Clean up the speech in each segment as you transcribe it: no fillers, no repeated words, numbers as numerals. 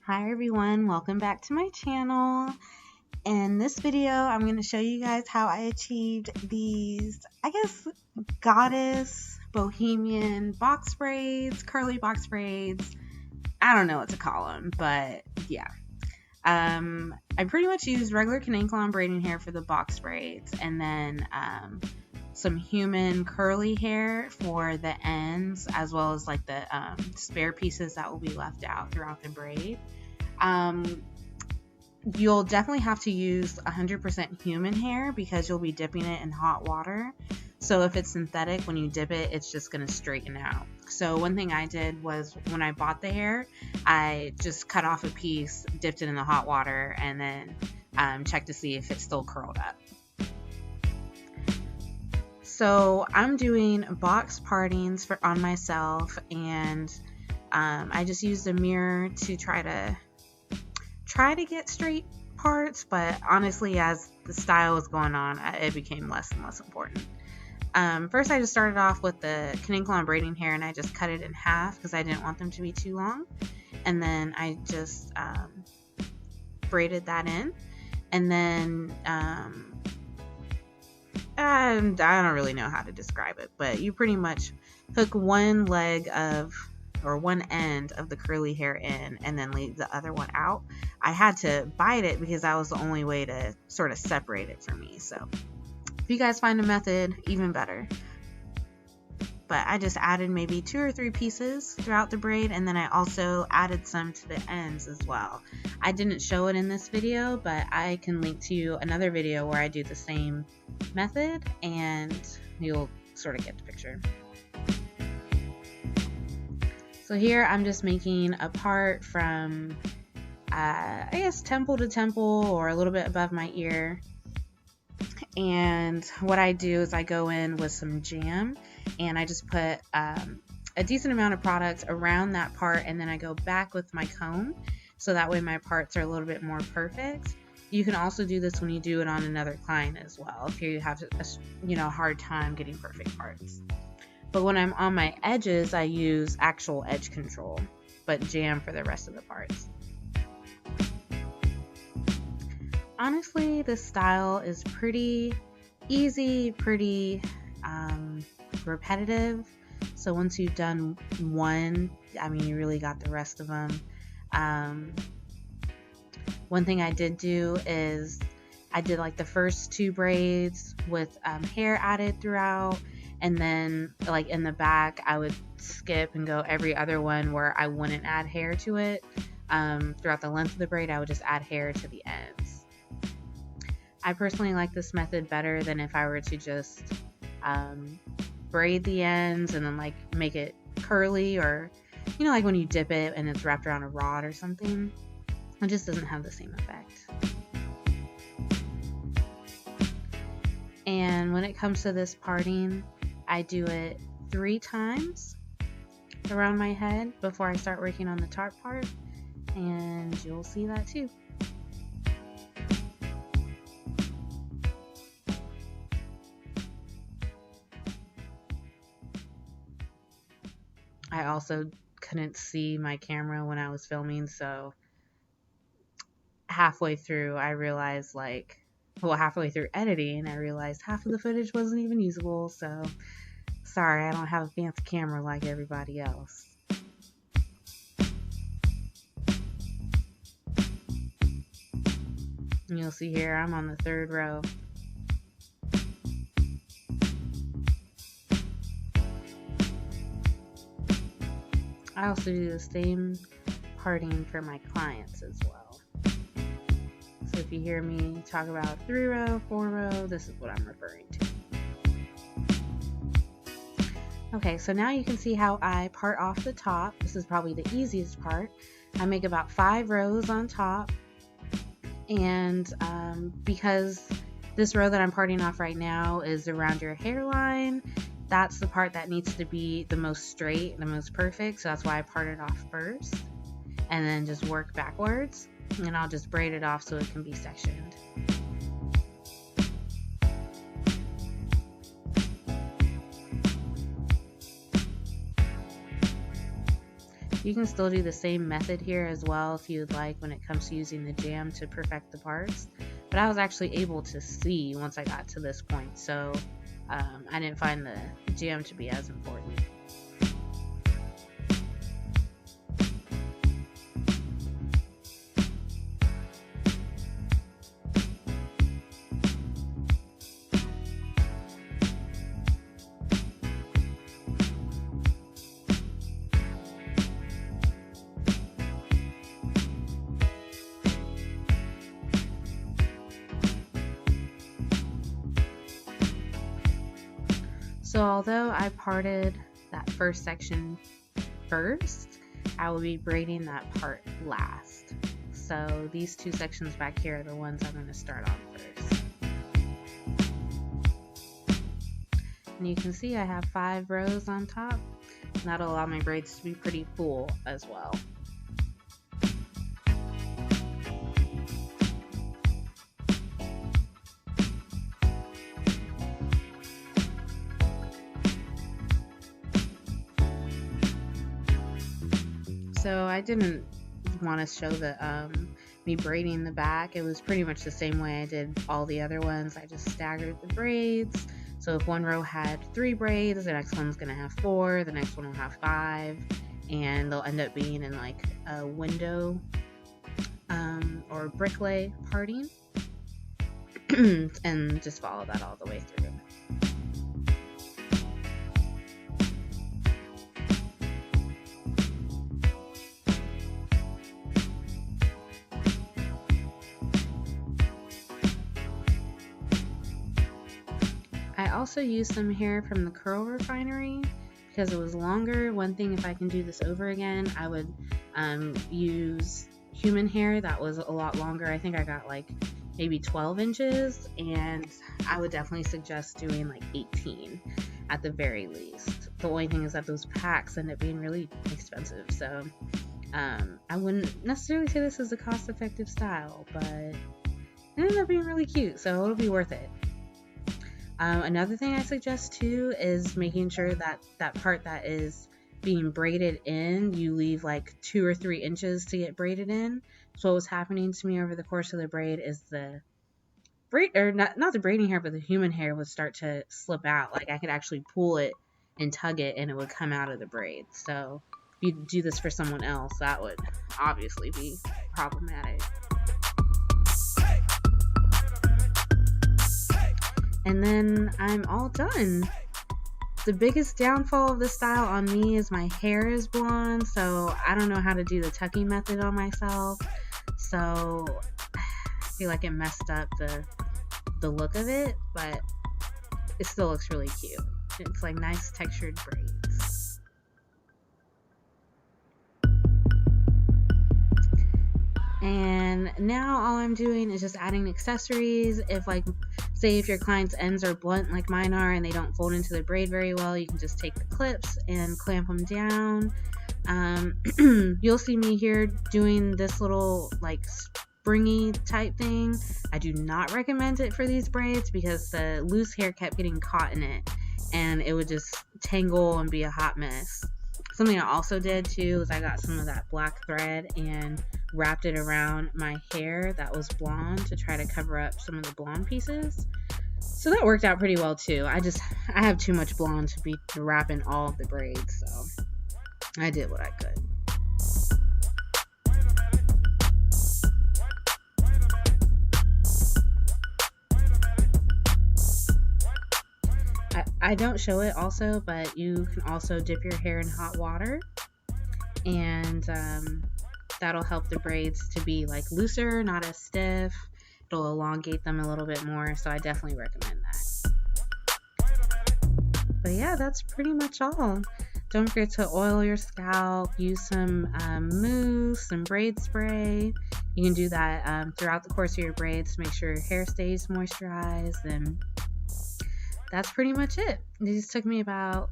Hi everyone, welcome back to my channel. In this video, I'm going to show you guys how I achieved these, goddess Bohemian box braids, curly box braids. I don't know what to call them, but yeah. I pretty much used regular Kanekalon braiding hair for the box braids, and then some human curly hair for the ends, as well as like the spare pieces that will be left out throughout the braid. You'll definitely have to use 100% human hair because you'll be dipping it in hot water. So if it's synthetic, when you dip it, it's just going to straighten out. So one thing I did was when I bought the hair, I just cut off a piece, dipped it in the hot water, and then checked to see if it's still curled up. So I'm doing box partings on myself, and I just used a mirror to try to get straight parts, but honestly, as the style was going on, it became less and less important. First, I just started off with the Kanekalon braiding hair, and I just cut it in half because I didn't want them to be too long. And then I just braided that in, and then I don't really know how to describe it, but you pretty much hook one end of the curly hair in and then leave the other one out. I had to bite it because that was the only way to sort of separate it for me. So if you guys find a method, even better. But I just added maybe 2 or 3 pieces throughout the braid, and then I also added some to the ends as well. I didn't show it in this video, but I can link to you another video where I do the same method and you'll sort of get the picture. So here I'm just making a part from temple to temple, or a little bit above my ear. And what I do is I go in with some jam, and I just put a decent amount of product around that part, and then I go back with my comb so that way my parts are a little bit more perfect. You can also do this when you do it on another client as well, if you have a hard time getting perfect parts. But when I'm on my edges, I use actual edge control, but jam for the rest of the parts. Honestly, this style is pretty easy, pretty repetitive. So once you've done one, you really got the rest of them. One thing I did do is I did like the first 2 braids with hair added throughout. And then like in the back, I would skip and go every other one where I wouldn't add hair to it. Throughout the length of the braid, I would just add hair to the ends. I personally like this method better than if I were to just braid the ends and then like make it curly, or like when you dip it and it's wrapped around a rod or something. It just doesn't have the same effect. And when it comes to this parting, I do it 3 times around my head before I start working on the top part, and you'll see that too. I also couldn't see my camera when I was filming, so halfway through I realized halfway through editing, I realized half of the footage wasn't even usable, so sorry, I don't have a fancy camera like everybody else. And you'll see here, I'm on the 3rd row. I also do the same parting for my clients as well. So if you hear me talk about 3 row, 4 row, this is what I'm referring to. Okay, so now you can see how I part off the top. This is probably the easiest part. I make about 5 rows on top, and because this row that I'm parting off right now is around your hairline, that's the part that needs to be the most straight, the most perfect, so that's why I part it off first, and then just work backwards, and I'll just braid it off so it can be sectioned. You can still do the same method here as well if you'd like when it comes to using the jam to perfect the parts. But I was actually able to see once I got to this point, so I didn't find the jam to be as important. So although I parted that first section first, I will be braiding that part last. So these two sections back here are the ones I'm going to start on first. And you can see I have 5 rows on top, and that'll allow my braids to be pretty full as well. So I didn't want to show the me braiding the back. It was pretty much the same way I did all the other ones. I just staggered the braids. So if one row had 3 braids, the next one's gonna have 4, the next one will have 5, and they'll end up being in like a window or bricklay parting, and just follow that all the way through. I also used some hair from the curl refinery because it was longer. One thing, if I can do this over again, I would use human hair that was a lot longer. I think I got like maybe 12 inches, and I would definitely suggest doing like 18 at the very least. The only thing is that those packs end up being really expensive, so I wouldn't necessarily say this is a cost-effective style, but it ended up being really cute, so it'll be worth it. Another thing I suggest too is making sure that that part that is being braided in, you leave like 2 or 3 inches to get braided in. So what was happening to me over the course of the braid is the braid, or not the braiding hair, but the human hair would start to slip out. Like I could actually pull it and tug it and it would come out of the braid. So if you do this for someone else, that would obviously be problematic. And then I'm all done. The biggest downfall of this style on me is my hair is blonde, so I don't know how to do the tucking method on myself. So I feel like it messed up the look of it, but it still looks really cute. It's like nice textured braids. And now all I'm doing is just adding accessories. If like, say if your client's ends are blunt like mine are and they don't fold into the braid very well, you can just take the clips and clamp them down. You'll see me here doing this little like springy type thing. I do not recommend it for these braids because the loose hair kept getting caught in it and it would just tangle and be a hot mess. Something I also did too is I got some of that black thread and wrapped it around my hair that was blonde to try to cover up some of the blonde pieces. So that worked out pretty well too. I have too much blonde to be wrapping all of the braids, so I did what I could. I don't show it also, but you can also dip your hair in hot water, and that'll help the braids to be like looser, not as stiff. It'll elongate them a little bit more, so I definitely recommend that. But yeah, that's pretty much all. Don't forget to oil your scalp, use some mousse, some braid spray. You can do that throughout the course of your braids to make sure your hair stays moisturized, and that's pretty much it. These took me about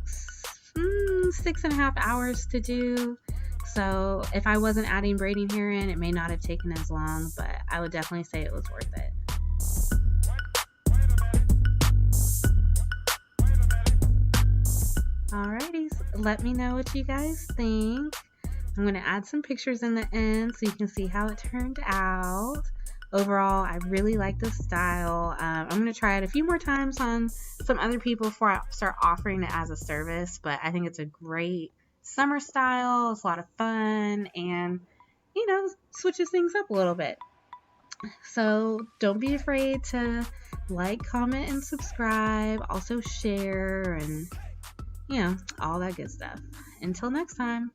6.5 hours to do. So if I wasn't adding braiding hair in, it may not have taken as long, but I would definitely say it was worth it. Alrighty, let me know what you guys think. I'm going to add some pictures in the end so you can see how it turned out. Overall, I really like this style. I'm going to try it a few more times on some other people before I start offering it as a service, but I think it's a great summer style. It's a lot of fun and, you know, switches things up a little bit. So don't be afraid to like, comment, and subscribe. Also share and, you know, all that good stuff. Until next time.